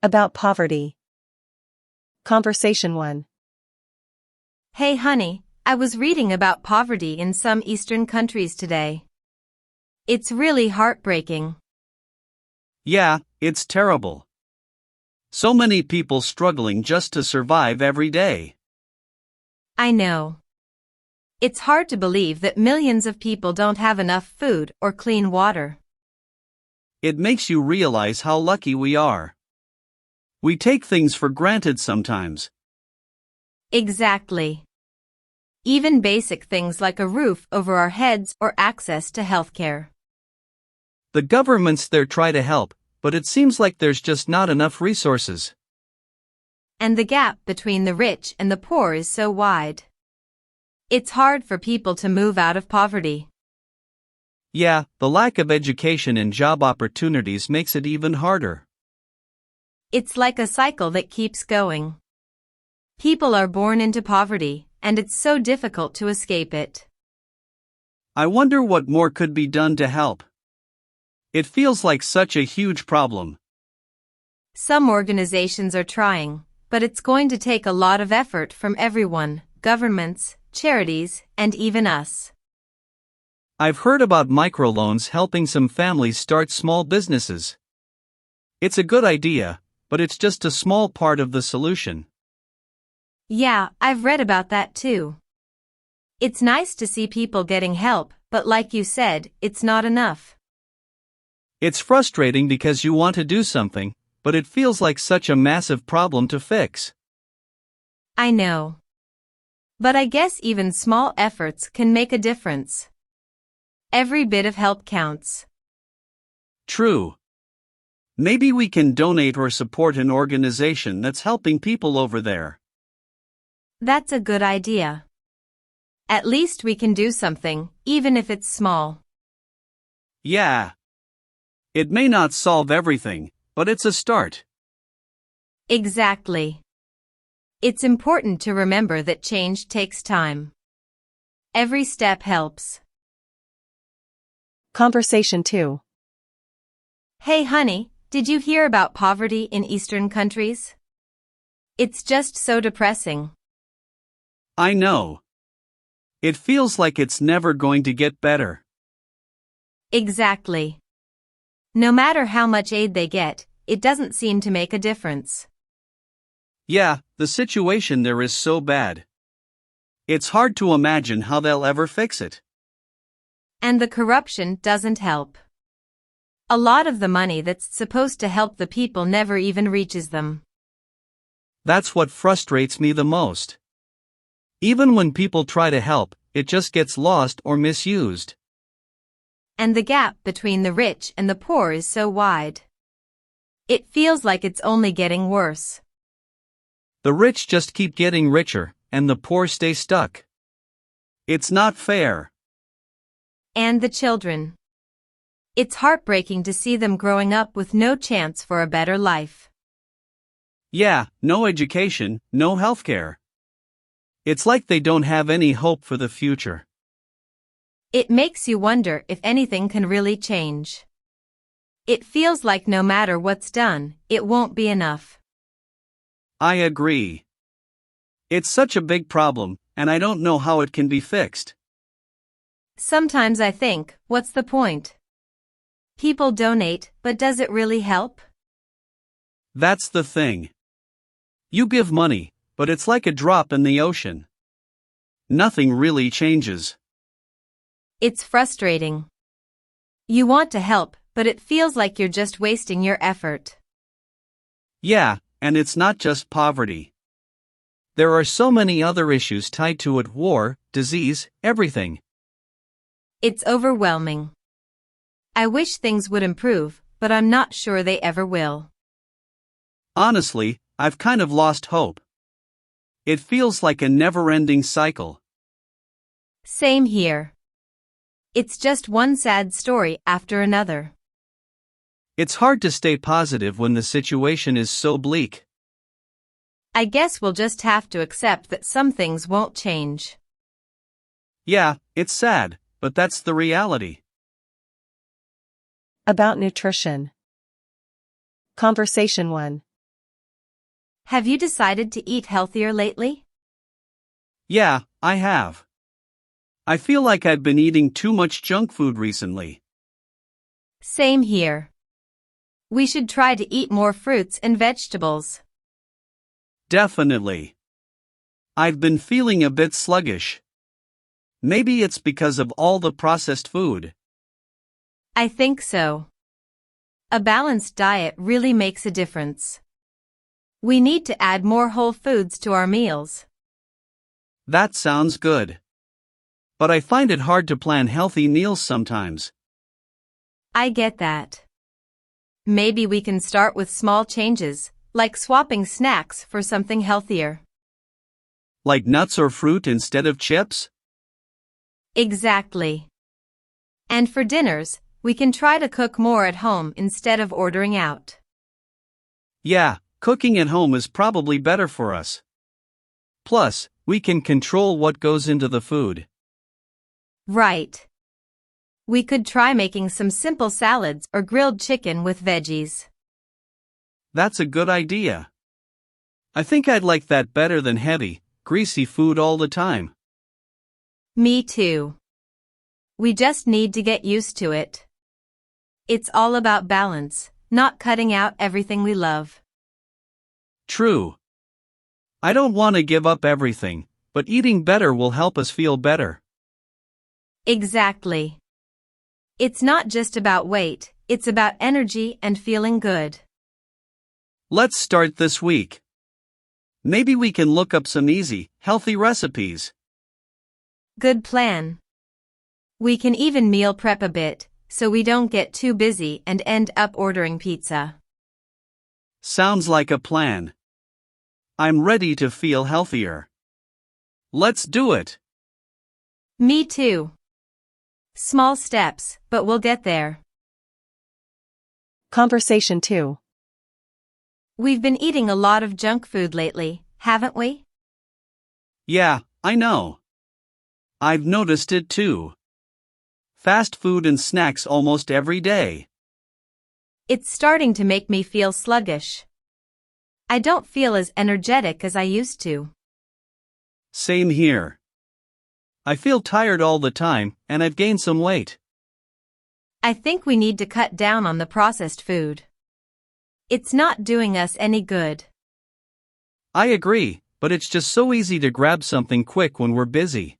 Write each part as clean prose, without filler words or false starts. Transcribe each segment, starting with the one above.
About poverty. Conversation 1. Hey honey, I was reading about poverty in some Eastern countries today. It's really heartbreaking. Yeah, it's terrible. So many people struggling just to survive every day. I know. It's hard to believe that millions of people don't have enough food or clean water. It makes you realize how lucky we are. We take things for granted sometimes. Exactly. Even basic things like a roof over our heads or access to healthcare. The governments there try to help, but it seems like there's just not enough resources. And the gap between the rich and the poor is so wide. It's hard for people to move out of poverty. Yeah, the lack of education and job opportunities makes it even harder. It's like a cycle that keeps going. People are born into poverty, and it's so difficult to escape it. I wonder what more could be done to help. It feels like such a huge problem. Some organizations are trying, but it's going to take a lot of effort from everyone, governments, charities, and even us. I've heard about microloans helping some families start small businesses. It's a good idea, but it's just a small part of the solution. Yeah, I've read about that too. It's nice to see people getting help, but like you said, it's not enough. It's frustrating because you want to do something, but it feels like such a massive problem to fix. I know. But I guess even small efforts can make a difference. Every bit of help counts. True. Maybe we can donate or support an organization that's helping people over there. That's a good idea. At least we can do something, even if it's small. Yeah. It may not solve everything, but it's a start. Exactly. It's important to remember that change takes time. Every step helps. Conversation 2. Hey honey, did you hear about poverty in Eastern countries? It's just so depressing. I know. It feels like it's never going to get better. Exactly. No matter how much aid they get, it doesn't seem to make a difference. Yeah, the situation there is so bad. It's hard to imagine how they'll ever fix it. And the corruption doesn't help. A lot of the money that's supposed to help the people never even reaches them. That's what frustrates me the most. Even when people try to help, it just gets lost or misused. And the gap between the rich and the poor is so wide. It feels like it's only getting worse. The rich just keep getting richer, and the poor stay stuck. It's not fair. And the children. It's heartbreaking to see them growing up with no chance for a better life. Yeah, no education, no healthcare. It's like they don't have any hope for the future. It makes you wonder if anything can really change. It feels like no matter what's done, it won't be enough. I agree. It's such a big problem, and I don't know how it can be fixed. Sometimes I think, what's the point? People donate, but does it really help? That's the thing. You give money, but it's like a drop in the ocean. Nothing really changes. It's frustrating. You want to help, but it feels like you're just wasting your effort. Yeah, and it's not just poverty. There are so many other issues tied to it: war, disease, everything. It's overwhelming. I wish things would improve, but I'm not sure they ever will. Honestly, I've kind of lost hope. It feels like a never-ending cycle. Same here. It's just one sad story after another. It's hard to stay positive when the situation is so bleak. I guess we'll just have to accept that some things won't change. Yeah, it's sad, but that's the reality. About nutrition. Conversation 1. Have you decided to eat healthier lately? Yeah, I have. I feel like I've been eating too much junk food recently. Same here. We should try to eat more fruits and vegetables. Definitely. I've been feeling a bit sluggish. Maybe it's because of all the processed food. I think so. A balanced diet really makes a difference. We need to add more whole foods to our meals. That sounds good. But I find it hard to plan healthy meals sometimes. I get that. Maybe we can start with small changes, like swapping snacks for something healthier. Like nuts or fruit instead of chips? Exactly. And for dinners, we can try to cook more at home instead of ordering out. Yeah, cooking at home is probably better for us. Plus, we can control what goes into the food. Right. We could try making some simple salads or grilled chicken with veggies. That's a good idea. I think I'd like that better than heavy, greasy food all the time. Me too. We just need to get used to it. It's all about balance, not cutting out everything we love. True. I don't want to give up everything, but eating better will help us feel better. Exactly. It's not just about weight, it's about energy and feeling good. Let's start this week. Maybe we can look up some easy, healthy recipes. Good plan. We can even meal prep a bit, so we don't get too busy and end up ordering pizza. Sounds like a plan. I'm ready to feel healthier. Let's do it. Me too. Small steps, but we'll get there. Conversation 2. We've been eating a lot of junk food lately, haven't we? Yeah, I know. I've noticed it too. Fast food and snacks almost every day. It's starting to make me feel sluggish. I don't feel as energetic as I used to. Same here. I feel tired all the time, and I've gained some weight. I think we need to cut down on the processed food. It's not doing us any good. I agree, but it's just so easy to grab something quick when we're busy.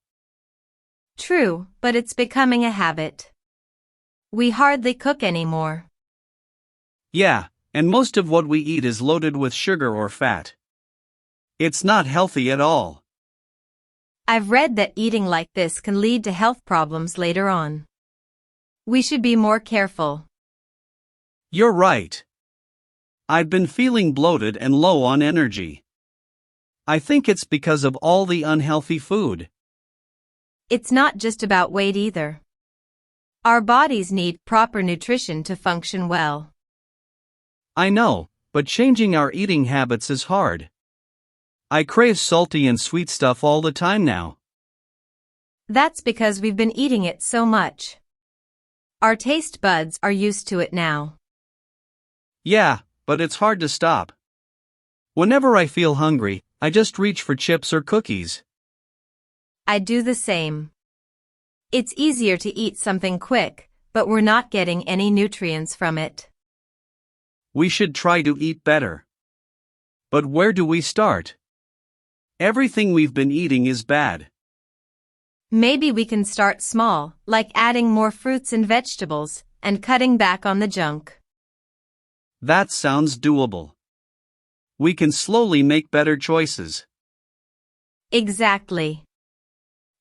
True, but it's becoming a habit. We hardly cook anymore. Yeah, and most of what we eat is loaded with sugar or fat. It's not healthy at all. I've read that eating like this can lead to health problems later on. We should be more careful. You're right. I've been feeling bloated and low on energy. I think it's because of all the unhealthy food. It's not just about weight either. Our bodies need proper nutrition to function well. I know, but changing our eating habits is hard. I crave salty and sweet stuff all the time now. That's because we've been eating it so much. Our taste buds are used to it now. Yeah, but it's hard to stop. Whenever I feel hungry, I just reach for chips or cookies. I do the same. It's easier to eat something quick, but we're not getting any nutrients from it. We should try to eat better. But where do we start? Everything we've been eating is bad. Maybe we can start small, like adding more fruits and vegetables, and cutting back on the junk. That sounds doable. We can slowly make better choices. Exactly.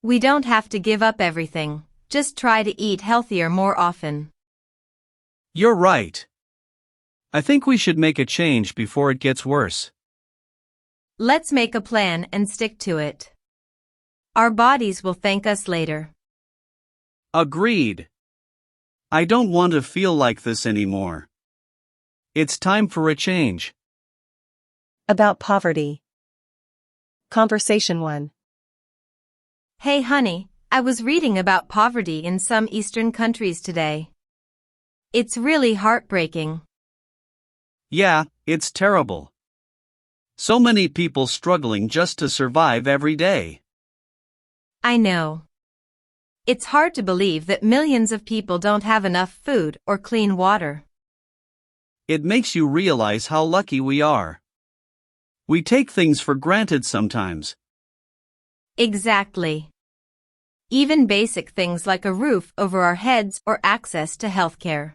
We don't have to give up everything, just try to eat healthier more often. You're right. I think we should make a change before it gets worse. Let's make a plan and stick to it. Our bodies will thank us later. Agreed. I don't want to feel like this anymore. It's time for a change. About poverty. Conversation 1. Hey honey, I was reading about poverty in some Eastern countries today. It's really heartbreaking. Yeah, it's terrible. So many people struggling just to survive every day. I know. It's hard to believe that millions of people don't have enough food or clean water. It makes you realize how lucky we are. We take things for granted sometimes. Exactly. Even basic things like a roof over our heads or access to healthcare.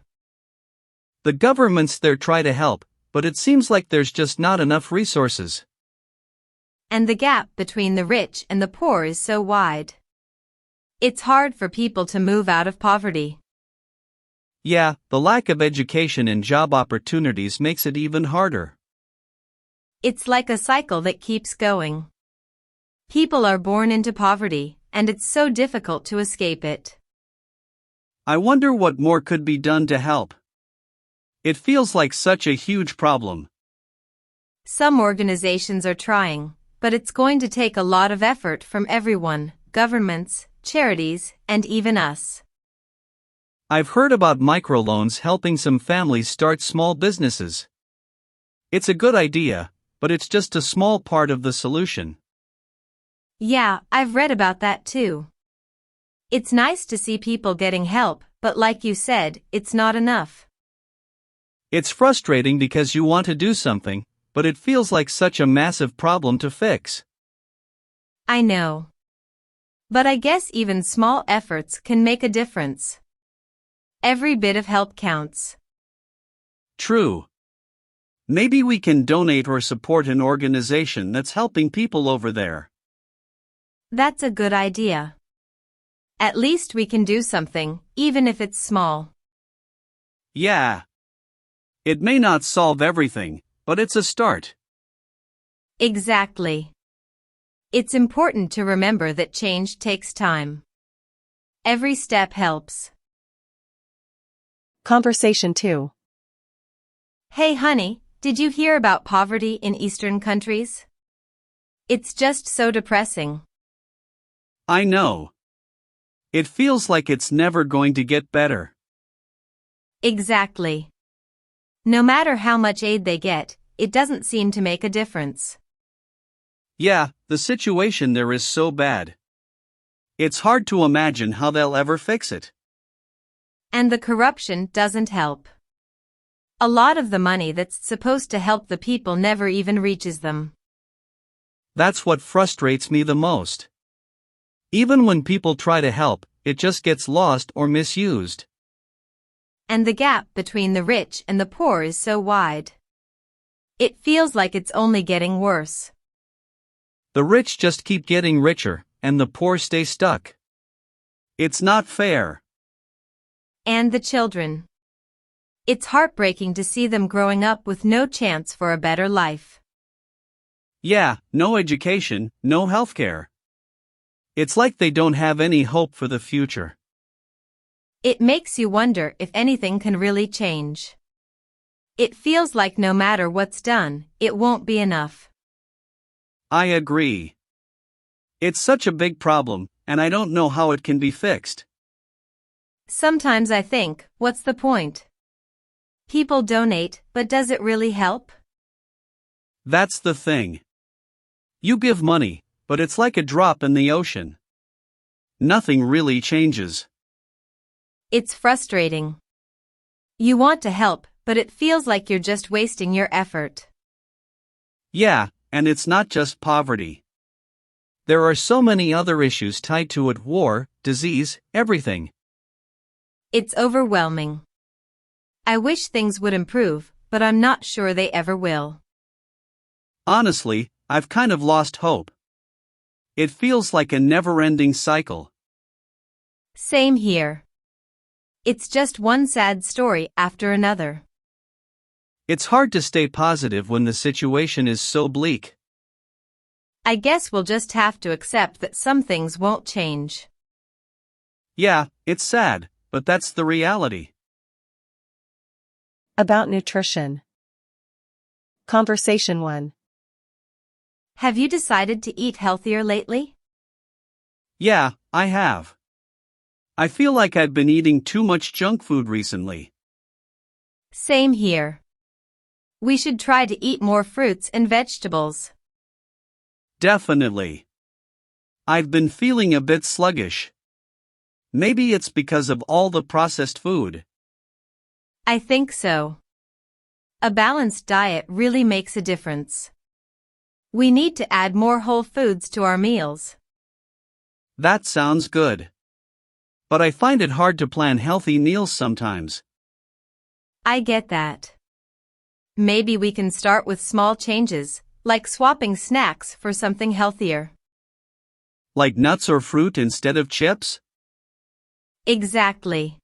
The governments there try to help, but it seems like there's just not enough resources. And the gap between the rich and the poor is so wide. It's hard for people to move out of poverty. Yeah, the lack of education and job opportunities makes it even harder. It's like a cycle that keeps going. People are born into poverty, and it's so difficult to escape it. I wonder what more could be done to help. It feels like such a huge problem. Some organizations are trying, but it's going to take a lot of effort from everyone, governments, charities, and even us. I've heard about microloans helping some families start small businesses. It's a good idea, but it's just a small part of the solution. Yeah, I've read about that too. It's nice to see people getting help, but like you said, it's not enough. It's frustrating because you want to do something, but it feels like such a massive problem to fix. I know. But I guess even small efforts can make a difference. Every bit of help counts. True. Maybe we can donate or support an organization that's helping people over there. That's a good idea. At least we can do something, even if it's small. Yeah. It may not solve everything, but it's a start. Exactly. It's important to remember that change takes time. Every step helps. Conversation 2. Hey honey, did you hear about poverty in Eastern countries? It's just so depressing. I know. It feels like it's never going to get better. Exactly. No matter how much aid they get, it doesn't seem to make a difference. Yeah, the situation there is so bad. It's hard to imagine how they'll ever fix it. And the corruption doesn't help. A lot of the money that's supposed to help the people never even reaches them. That's what frustrates me the most. Even when people try to help, it just gets lost or misused. And the gap between the rich and the poor is so wide. It feels like it's only getting worse. The rich just keep getting richer, and the poor stay stuck. It's not fair. And the children. It's heartbreaking to see them growing up with no chance for a better life. Yeah, no education, no healthcare. It's like they don't have any hope for the future. It makes you wonder if anything can really change. It feels like no matter what's done, it won't be enough. I agree. It's such a big problem, and I don't know how it can be fixed. Sometimes I think, what's the point? People donate, but does it really help? That's the thing. You give money, but it's like a drop in the ocean. Nothing really changes. It's frustrating. You want to help, but it feels like you're just wasting your effort. Yeah, and it's not just poverty. There are so many other issues tied to it: war, disease, everything. It's overwhelming. I wish things would improve, but I'm not sure they ever will. Honestly, I've kind of lost hope. It feels like a never-ending cycle. Same here. It's just one sad story after another. It's hard to stay positive when the situation is so bleak. I guess we'll just have to accept that some things won't change. Yeah, it's sad, but that's the reality. About nutrition. Conversation 1. Have you decided to eat healthier lately? Yeah, I have. I feel like I've been eating too much junk food recently. Same here. We should try to eat more fruits and vegetables. Definitely. I've been feeling a bit sluggish. Maybe it's because of all the processed food. I think so. A balanced diet really makes a difference. We need to add more whole foods to our meals. That sounds good. But I find it hard to plan healthy meals sometimes. I get that. Maybe we can start with small changes, like swapping snacks for something healthier. Like nuts or fruit instead of chips? Exactly.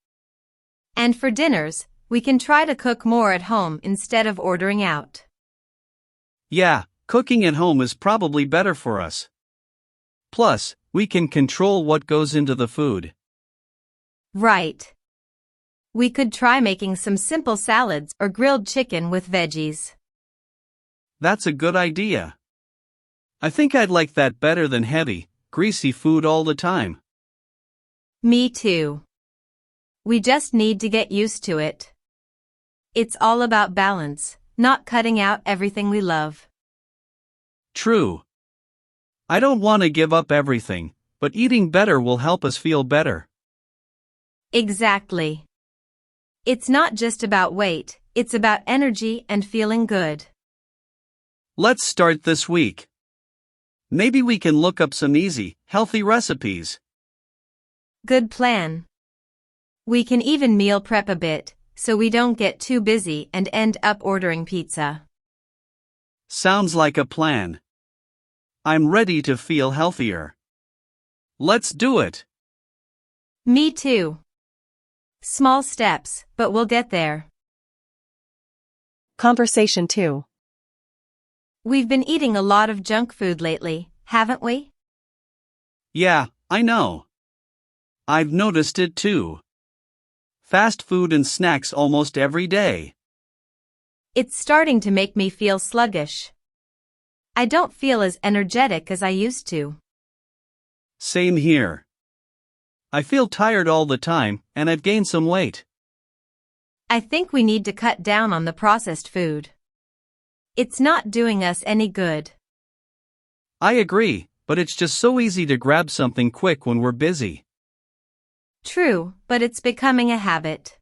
And for dinners, we can try to cook more at home instead of ordering out. Yeah, cooking at home is probably better for us. Plus, we can control what goes into the food. Right. We could try making some simple salads or grilled chicken with veggies. That's a good idea. I think I'd like that better than heavy, greasy food all the time. Me too. We just need to get used to it. It's all about balance, not cutting out everything we love. True. I don't want to give up everything, but eating better will help us feel better. Exactly. It's not just about weight, it's about energy and feeling good. Let's start this week. Maybe we can look up some easy, healthy recipes. Good plan. We can even meal prep a bit, so we don't get too busy and end up ordering pizza. Sounds like a plan. I'm ready to feel healthier. Let's do it. Me too. Small steps, but we'll get there. Conversation 2. We've been eating a lot of junk food lately, haven't we? Yeah, I know. I've noticed it too. Fast food and snacks almost every day. It's starting to make me feel sluggish. I don't feel as energetic as I used to. Same here. I feel tired all the time, and I've gained some weight. I think we need to cut down on the processed food. It's not doing us any good. I agree, but it's just so easy to grab something quick when we're busy. True, but it's becoming a habit.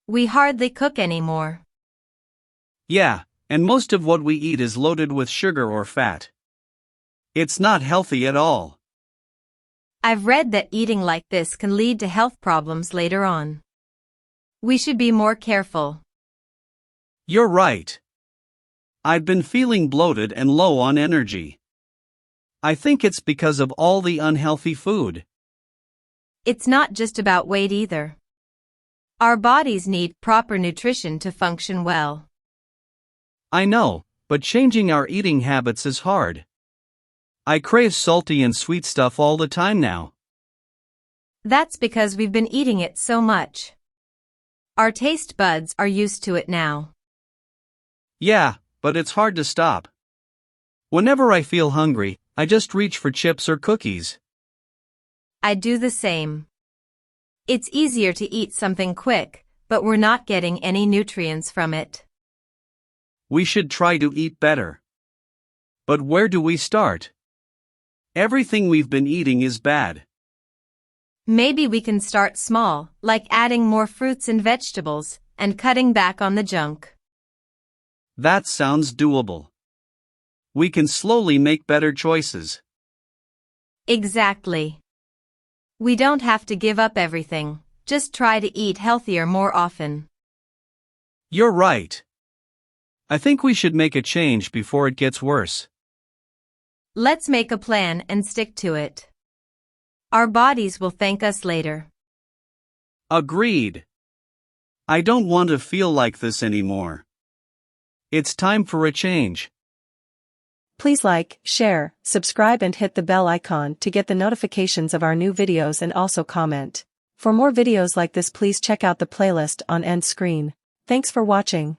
We hardly cook anymore. Yeah, and most of what we eat is loaded with sugar or fat. It's not healthy at all. I've read that eating like this can lead to health problems later on. We should be more careful. You're right. I've been feeling bloated and low on energy. I think it's because of all the unhealthy food. It's not just about weight either. Our bodies need proper nutrition to function well. I know, but changing our eating habits is hard. I crave salty and sweet stuff all the time now. That's because we've been eating it so much. Our taste buds are used to it now. Yeah, but it's hard to stop. Whenever I feel hungry, I just reach for chips or cookies. I do the same. It's easier to eat something quick, but we're not getting any nutrients from it. We should try to eat better. But where do we start? Everything we've been eating is bad. Maybe we can start small, like adding more fruits and vegetables, and cutting back on the junk. That sounds doable. We can slowly make better choices. Exactly. We don't have to give up everything, just try to eat healthier more often. You're right. I think we should make a change before it gets worse. Let's make a plan and stick to it. Our bodies will thank us later. Agreed. I don't want to feel like this anymore. It's time for a change. Please like, share, subscribe and hit the bell icon to get the notifications of our new videos and also comment. For more videos like this, please check out the playlist on end screen. Thanks for watching.